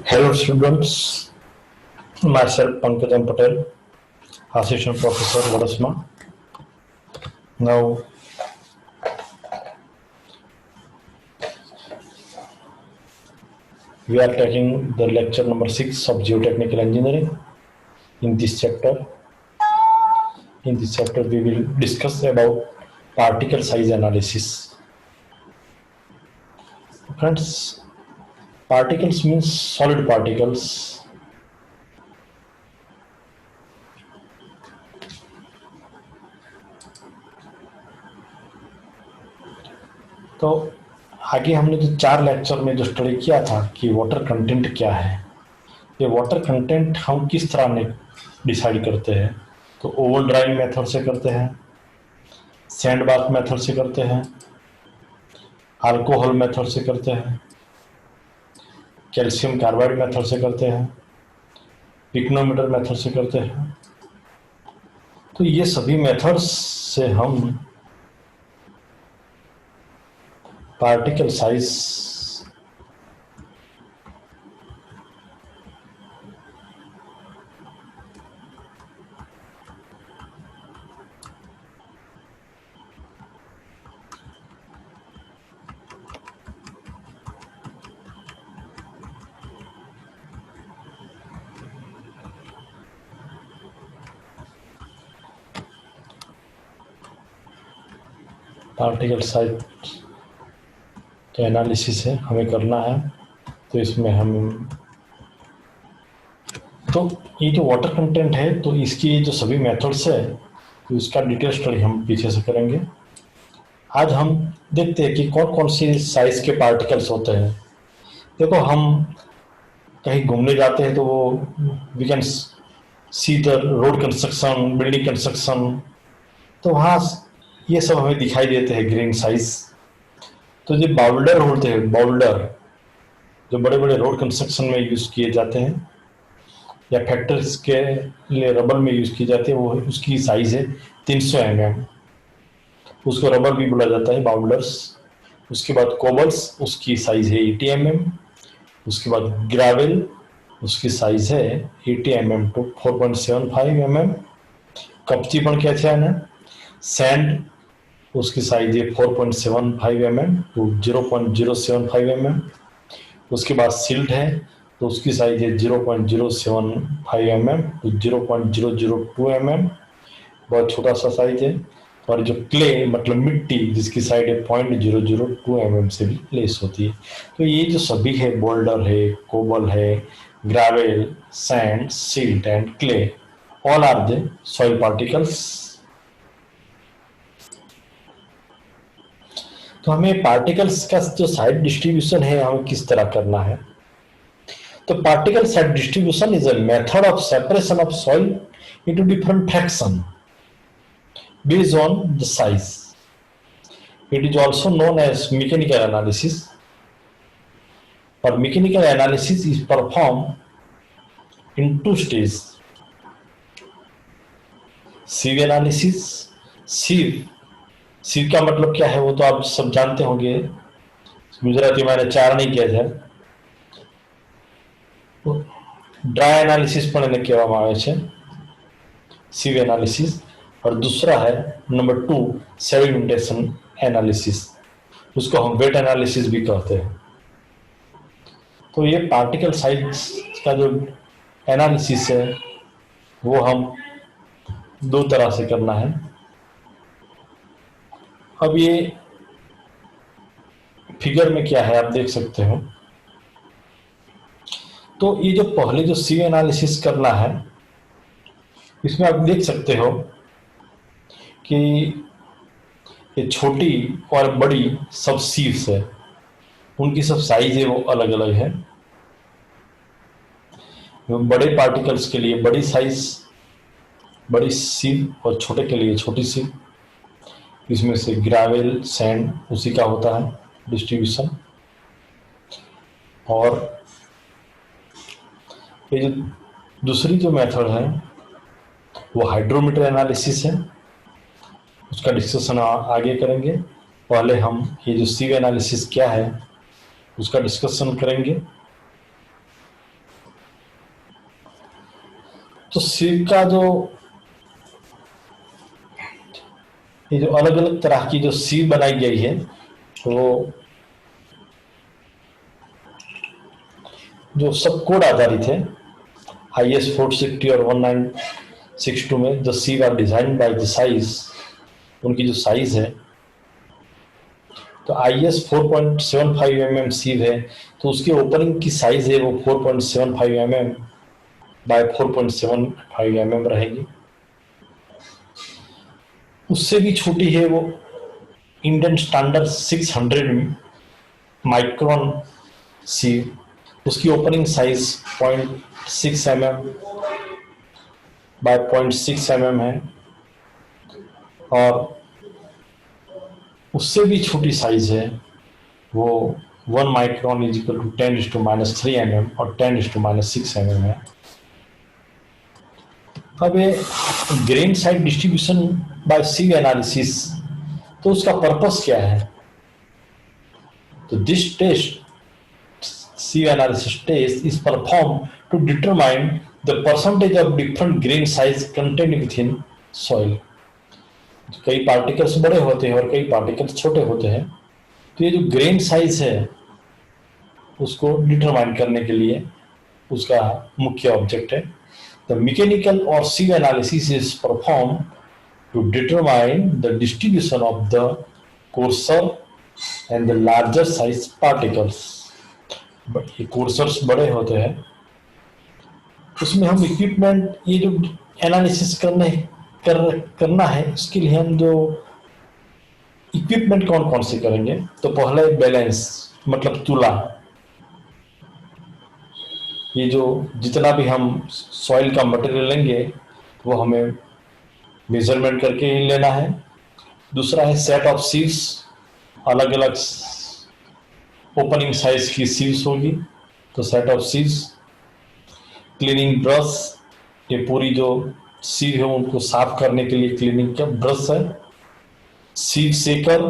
Hello students, myself Pankajam Patel, Assistant Professor Vadasma. Now we are taking the lecture number 6 of Geotechnical Engineering. In this chapter we will discuss about particle size analysis. Friends, particles means solid particles. तो आगे हमने जो 4 lecture में जो study किया था कि water content क्या है, ये वाटर कंटेंट हम किस तरह ने डिसाइड करते हैं। तो ओवन ड्राइंग मेथड से करते हैं, सैंड बाथ मेथड से करते हैं, अल्कोहल मेथड से करते हैं, कैल्शियम कार्बाइड मेथड से करते हैं, पिक्नोमीटर मेथड से करते हैं। तो ये सभी मेथड्स से हम पार्टिकल साइज का एनालिसिस है हमें करना है। तो इसमें हम तो ये जो वाटर कंटेंट है तो इसकी जो सभी मेथड्स है तो इसका डिटेल स्टडी हम पीछे से करेंगे। आज हम देखते हैं कि कौन कौन सी साइज के पार्टिकल्स होते हैं। देखो, हम कहीं घूमने जाते हैं तो वो we can see the road construction, building construction, तो वहाँ ये सब हमें दिखाई देते हैं ग्रेन साइज। तो जो बाउल्डर होते हैं, बाउल्डर जो बड़े बड़े रोड कंस्ट्रक्शन में यूज किए जाते हैं या फैक्ट्रीज के लिए रबर में यूज की जाती है, वो उसकी साइज है 300 mm। उसको रबर भी बोला जाता है, बाउल्डर्स। उसके बाद कोबल्स, उसकी साइज है 80 mm। उसके बाद ग्रेवल, उसकी साइज है 80 mm टू 4.75 mm। कपची पण क्या है ना, सैंड, उसकी साइज है 4.75 mm टू 0.075 mm। उसके बाद सिल्ट है तो उसकी साइज है 0.075 mm टू 0.002 mm, बहुत छोटा सा साइज है। और जो क्ले मतलब मिट्टी, जिसकी साइड है 0.002 mm से भी लेस होती है। तो ये जो सभी है, बोल्डर है, कोबल है, gravel, sand, silt and clay, all are the soil particles. तो हमें पार्टिकल्स का जो साइड डिस्ट्रीब्यूशन है हमें किस तरह करना है। तो particle side distribution is a method of separation of soil into different fraction based on the size. It is also known as mechanical analysis. Or mechanical analysis is performed in 2 stages. sieve analysis. sieve का मतलब क्या है वो तो आप सब जानते होंगे, गुजराती मैंने 4 नहीं किया था। ड्राई एनालिसिस પણ એને કહેવામાં આવે છે, sieve analysis। और दूसरा है नंबर 2 सेडिमेंटेशन एनालिसिस, उसको हम वेट एनालिसिस भी कहते हैं। तो ये पार्टिकल साइज का जो एनालिसिस है वो हम 2 तरह से करना है। अब ये फिगर में क्या है आप देख सकते हो। तो ये जो पहले जो sieve एनालिसिस करना है, इसमें आप देख सकते हो कि ये छोटी और बड़ी सब सीव्स है, उनकी सब साइज है वो अलग अलग है। बड़े पार्टिकल्स के लिए बड़ी साइज, बड़ी सीव, और छोटे के लिए छोटी सीव। इसमें से ग्रेवल, सैंड उसी का होता है डिस्ट्रीब्यूशन। और ये जो दूसरी जो मेथड है वो हाइड्रोमीटर एनालिसिस है, उसका डिस्कशन आगे करेंगे। पहले हम ये जो sieve एनालिसिस क्या है उसका डिस्कशन करेंगे। तो सीव का जो ये जो अलग अलग तरह की जो सीव बनाई गई है वो जो सब कोड आधारित है। IS 460 और 1962 में the sieve are design by the size, उनकी जो साइज है, तो IS 4.75 mm सीव है, तो उसकी ओपनिंग की साइज है वो 4.75 mm बाय 4.75 mm रहेगी। उससे भी छोटी है वो इंडियन स्टैंडर्ड 600 माइक्रोन सीव, उसकी opening size 0.6 mm by 0.6 mm है। और उससे भी छोटी साइज है वो 1 micron is equal to 10⁻³ mm और 10⁻6 mm है। अब ये grain size distribution by sieve analysis, तो उसका पर्पस क्या है? तो this test sieve analysis test is perform to determine the percentage of different grain size content within soil. कई पार्टिकल्स बड़े होते हैं और कई पार्टिकल्स छोटे होते हैं, तो ये जो ग्रेन साइज है उसको डिटरमाइन करने के लिए उसका मुख्य ऑब्जेक्ट है। द मैकेनिकल और sieve analysis is perform to determine the distribution of the coarser and the larger size particles. ये कोर्सर्स बड़े होते हैं, उसमें हम इक्विपमेंट ये जो एनालिसिस करना है उसके लिए हम जो इक्विपमेंट कौन कौन से करेंगे? तो पहले बैलेंस मतलब तुला, ये जो जितना भी हम सॉइल का मटेरियल लेंगे वो हमें मेजरमेंट करके ही लेना है। दूसरा है सेट ऑफ सीव्स, अलग अलग ओपनिंग साइज की सीव्स होगी तो set of sieves. Cleaning brush, ये पूरी जो सीव है उनको साफ करने के लिए क्लीनिंग का ब्रश है। सीव सेकर,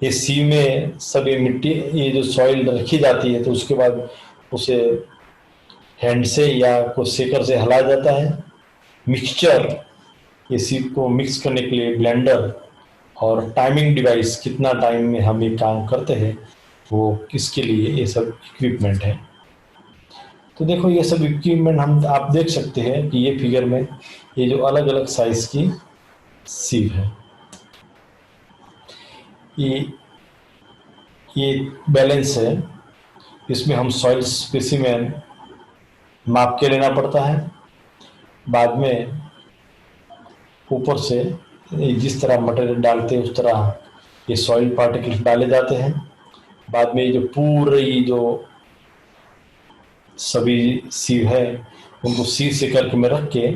ये सीव में सब ये मिट्टी ये जो सॉइल रखी जाती है तो उसके बाद उसे हैंड से या कोई सेकर से हिलाया जाता है। मिक्सचर, ये सीव को मिक्स करने के लिए ब्लेंडर। और टाइमिंग डिवाइस, कितना टाइम में हम ये काम करते हैं वो किसके लिए, ये सब इक्विपमेंट है। तो देखो ये सब इक्विपमेंट हम आप देख सकते हैं कि ये फिगर में ये जो अलग अलग साइज की सीव है, ये बैलेंस है, इसमें हम सॉइल स्पेसिमेन माप के लेना पड़ता है। बाद में ऊपर से जिस तरह मटेरियल डालते हैं उस तरह ये सॉइल पार्टिकल्स डाले जाते हैं। बाद में ये जो पूरी जो सभी सीव है उनको सीव सेकर में रख के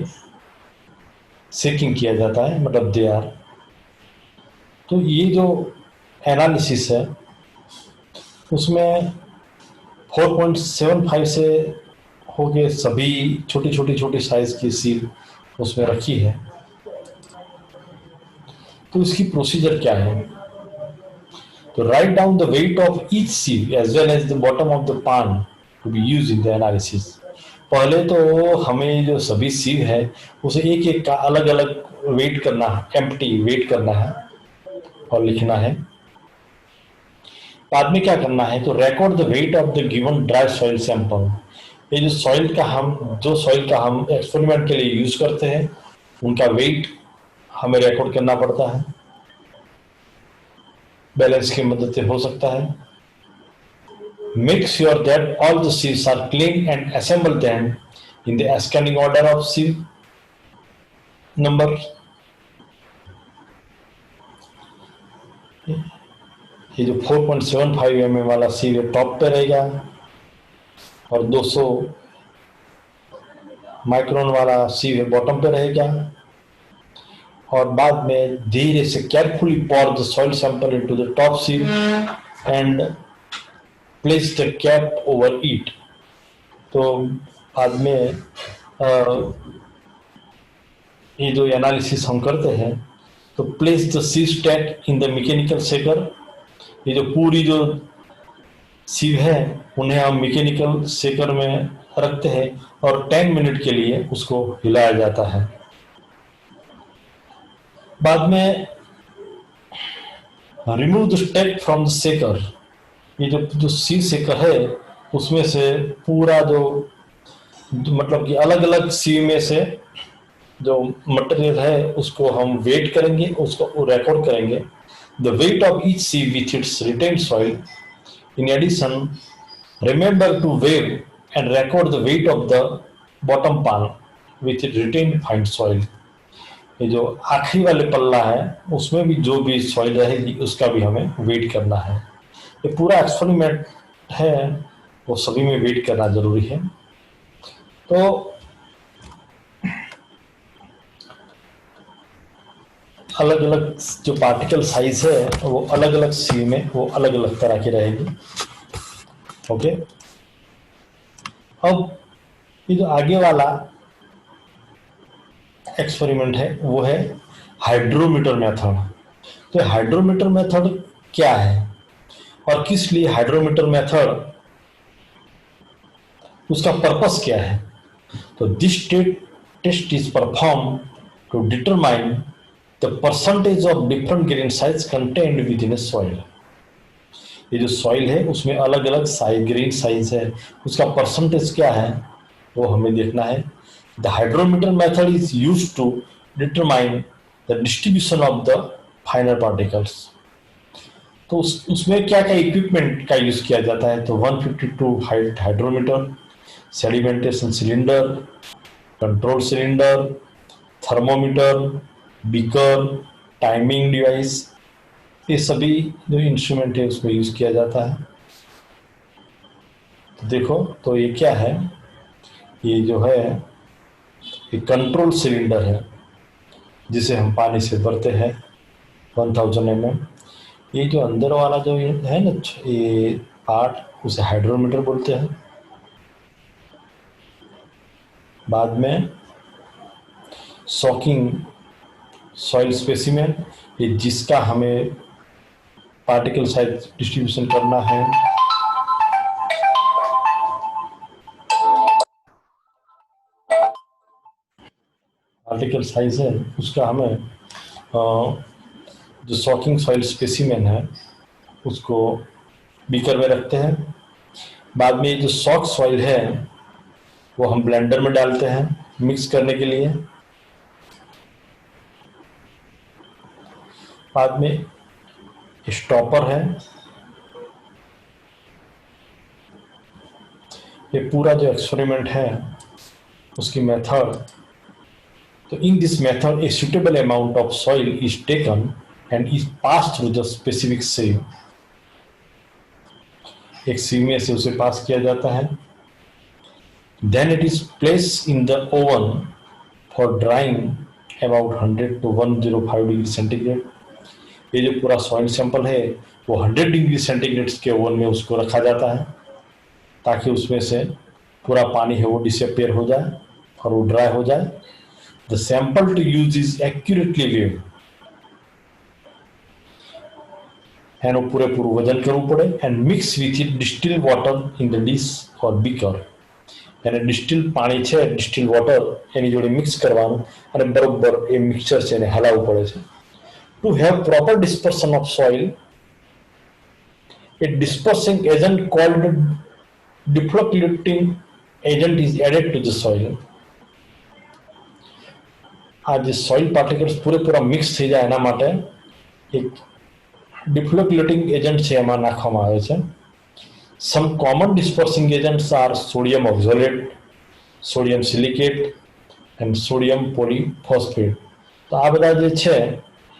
सेकिंग किया जाता है, मतलब तैयार। तो ये जो एनालिसिस है उसमें 4.75 से होके सभी छोटी साइज की सीव उसमें रखी है। तो इसकी प्रोसीजर क्या है? तो write down the weight of each sieve as well as the bottom of the pan to be use in the analysis. पहले तो हमें जो सभी सीव है उसे एक एक का अलग अलग वेट करना है, एम्प्टी वेट करना है और लिखना है। बाद में क्या करना है, तो record the weight of the given dry soil sample. ये जो सॉइल का हम एक्सपेरिमेंट के लिए यूज करते हैं उनका वेट हमें रिकॉर्ड करना पड़ता है। बैलेंस की मदद से हो सकता है। Make sure that all the sieves are clean and assemble them in the ascending order of sieve number. ये जो 4.75 mm वाला सीव टॉप पे रहेगा और 200 माइक्रोन वाला सीव बॉटम पे रहेगा। और बाद में धीरे से carefully pour the soil sample into the top sieve and place the cap over it। तो बाद में ये जो एनालिसिस हम करते हैं तो place the सीव stack in the mechanical सेकर। ये जो पूरी जो सीव है उन्हें हम मैकेनिकल शेकर में रखते हैं और 10 मिनट के लिए उसको हिलाया जाता है। बाद में remove the stack from the shaker, ये जो सीव शेकर है उसमें से पूरा जो मतलब कि अलग अलग सीव में से जो मटेरियल है उसको हम वेट करेंगे, उसको रिकॉर्ड करेंगे। The weight of each sieve with its retain soil. In addition remember to weigh and record the weight of the bottom pan with retained fine soil। ये जो आखिरी वाले पल्ला है उसमें भी जो भी सॉइल रहेगी उसका भी हमें वेट करना है। ये पूरा एक्सपेरिमेंट है, वो सभी में वेट करना जरूरी है। तो अलग अलग जो पार्टिकल साइज है वो अलग अलग सी में वो अलग अलग तरह की रहेगी। ओके, अब ये जो आगे वाला एक्सपेरिमेंट है वो है हाइड्रोमीटर मेथड। तो हाइड्रोमीटर मेथड क्या है और किस लिए हाइड्रोमीटर मेथड, उसका पर्पस क्या है? तो this test is perform to determine the percentage of different grain size contained within a soil. ये जो सॉइल है उसमें अलग अलग साइज ग्रेन साइज है, उसका परसेंटेज क्या है वो हमें देखना है। The hydrometer method is used to determine the distribution of the finer particles. तो उसमें क्या क्या इक्विपमेंट का यूज किया जाता है? तो 152 hydrometer, sedimentation cylinder, control cylinder, thermometer, beaker, timing device, ये सभी जो इंस्ट्रूमेंट है उसमें यूज किया जाता है। तो देखो, तो ये क्या है, ये जो है ये कंट्रोल सिलेंडर है जिसे हम पानी से भरते हैं 1000 mm। ये जो अंदर वाला जो है ना ये पार्ट उसे हाइड्रोमीटर बोलते हैं। बाद में सॉकिंग सॉइल स्पेसिमेन, ये जिसका हमें पार्टिकल साइज डिस्ट्रीब्यूशन करना है। पार्टिकल साइज है उसका हमें जो सॉकिंग सॉइल स्पेसिमेन है उसको बीकर में रखते हैं। बाद में जो सॉक सॉइल है वो हम ब्लेंडर में डालते हैं मिक्स करने के लिए। बाद में स्टॉपर है, ये पूरा जो एक्सपेरिमेंट है उसकी मेथड। तो in this method a suitable amount of soil is taken and is pass through the specific sieve. एक सीव में से उसे पास किया जाता है। Then it is place in the oven for drying about 100 to 105 degree centigrade. ये जो पूरा सॉइल सैंपल है वो 100 डिग्री सेंटीग्रेड के ओवन में उसको रखा जाता है ताकि उसमें से पूरा पानी है वो डिसअपियर हो जाए और वो ड्राई हो जाए। The sample to use is accurately weighed, and वो पूरे वजन करવું પડે and mix with it distil water in the dish और बीकर। यानी डिस्टिल पानी છે डिस्टिल वॉटर એની જોડે મિક્સ કરવાનું અને બરોબર એ મિક્સચર છે એને હલાવવું પડે છે to have proper dispersion of soil. A dispersing agent called defloculating agent is added to the soil. આ જે સોઇલ પાર્ટિકલ્સ પૂરેપૂરા મિક્સ થઈ જાય એના માટે એક ડિફ્લોક્યુલેટિંગ એજન્ટ છે એમાં નાખવામાં આવે છે। Some common dispersing agents are sodium oxalate, sodium silicate and sodium polyphosphate. તો આ બધા જે છે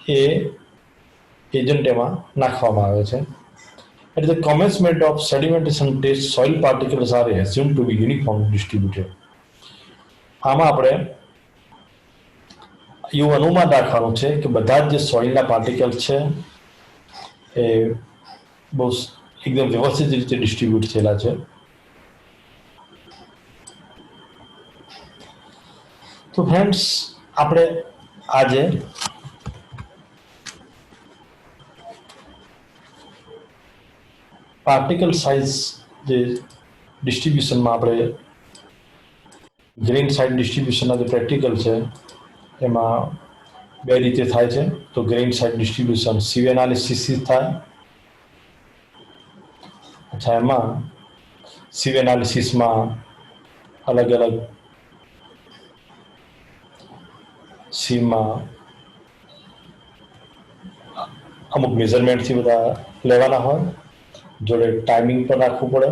એ એજન્ટ એમાં નાખવામાં આવે છે। At the commencement of sedimentation test, soil particles are assumed to be uniformly distributed. આમાં આપણે એવું અનુમાન રાખવાનું છે કે બધા જ જે સોઇલના પાર્ટિકલ છે એ બહુ એકદમ વ્યવસ્થિત રીતે ડિસ્ટ્રીબ્યુટ થયેલા છે। તો ફ્રેન્ડ્સ, આપણે આજે પાર્ટિકલ સાઇઝ જે ડિસ્ટ્રીબ્યુશનમાં આપણે ગ્રેન સાઇઝ ડિસ્ટ્રીબ્યુશનના જે પ્રેક્ટિકલ છે એમાં બે રીતે થાય છે. તો ગ્રેન સાઇઝ ડિસ્ટ્રીબ્યુશન સીવ એનાલિસિસથી થાય. અચ્છા, એમાં સીવ એનાલિસિસમાં અલગ અલગ સીવમાં અમુક મેઝરમેન્ટથી બધા લેવાના હોય, જોડે ટાઈમિંગ પણ રાખવું પડે,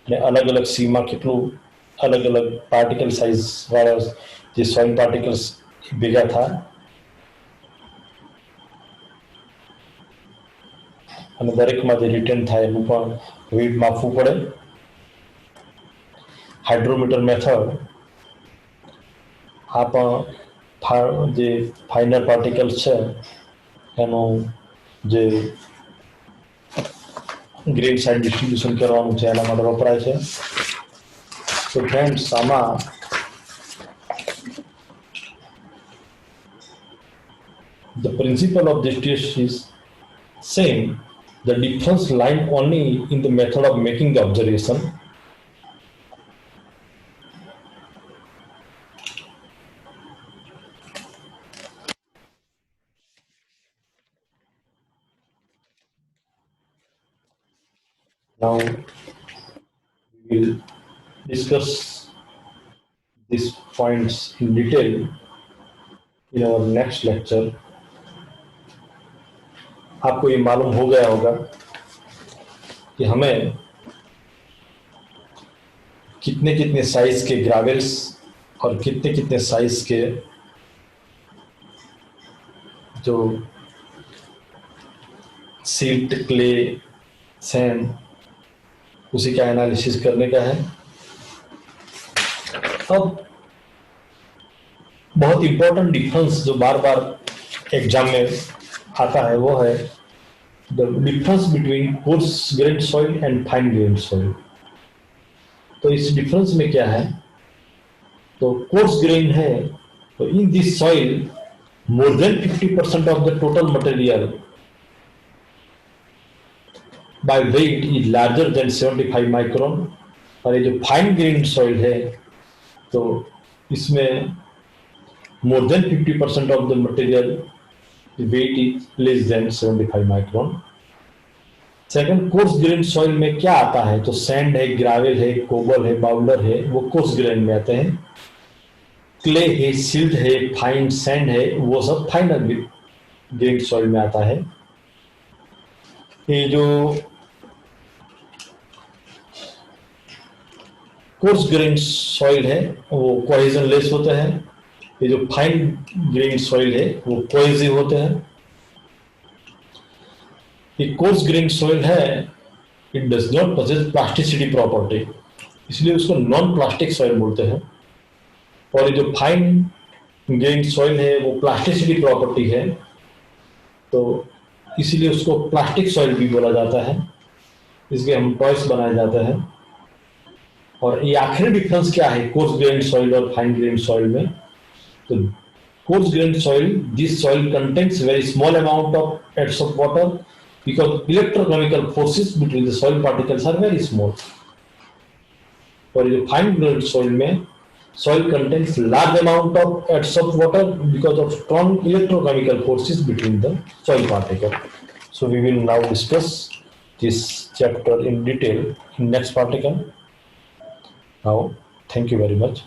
અને અલગ અલગ સીમાં કેટલું અલગ અલગ પાર્ટિકલ સાઇઝવાળા જે સોઇલ પાર્ટિકલ્સ ભેગા થાય અને દરેકમાં જે રિટર્ન થાય એનું પણ વેઇટ માપવું પડે. હાઇડ્રોમીટર મેથડ આ પણ જે ફાઇનર પાર્ટિકલ્સ છે એનું જે ગ્રેન સાઇઝ ડિસ્ટ્રીબ્યુશન કરવાનું છે એના માટે વપરાય છે. તો ફ્રેન્ડ્સ, આમાં the principle of this test is same. The difference lies only in the method of making the observation. Now we will discuss these points in detail in our next lecture. आपको ये मालूम हो गया होगा कि हमें कितने कितने साइज के ग्रावेल्स और कितने कितने साइज के जो सिल्ट, क्ले, सैंड, उसी का एनालिसिस करने का है. अब बहुत इंपॉर्टेंट डिफरेंस जो बार बार एग्जाम में आता है वो है the difference between course grain soil and fine grain soil. तो इस डिफरेंस में क्या है, तो कोर्स ग्रेन है तो in this soil more than 50% of the total material by weight is larger than 75 micron. और ये जो फाइन ग्रेन सॉइल है तो इसमें more than 50% of the material weight is less than 75 micron. Second, coarse grain soil में क्या आता है, तो सैंड है, ग्रावेल है, कोबल है, बाउलर है, वो कोर्स ग्रेन में आते हैं. क्ले है, सिल्ट है, फाइन सैंड है, वो सब फाइनर ग्रेन सॉइल में आता है. ये जो कोर्स ग्रेन सॉइल है वो कोहेजन लेस होते हैं. ये जो फाइन ग्रेन सॉइल है वो कोहेसिव होते हैं. ये कोर्स ग्रेन सॉइल है, it does not possess plasticity property, इसलिए उसको नॉन प्लास्टिक सॉइल बोलते हैं. और ये जो फाइन ग्रेन सॉइल है वो प्लास्टिसिटी प्रॉपर्टी है, तो इसीलिए उसको प्लास्टिक सॉइल भी बोला जाता है. इसके हम टॉयस बनाए जाते हैं. और ये आखिरी डिफरेंस क्या है कोर्स ग्रेन सॉइल और फाइन ग्रेन सॉइल में, तो course grain soil, this soil contains very small amount of atoms of water because electrochemical forces between the soil particles are very small. और ये fine grained soil में soil contains large amount of atoms of water because of strong electrochemical forces between the soil particles. So we will now discuss this chapter in detail in next particle. Now, thank you very much.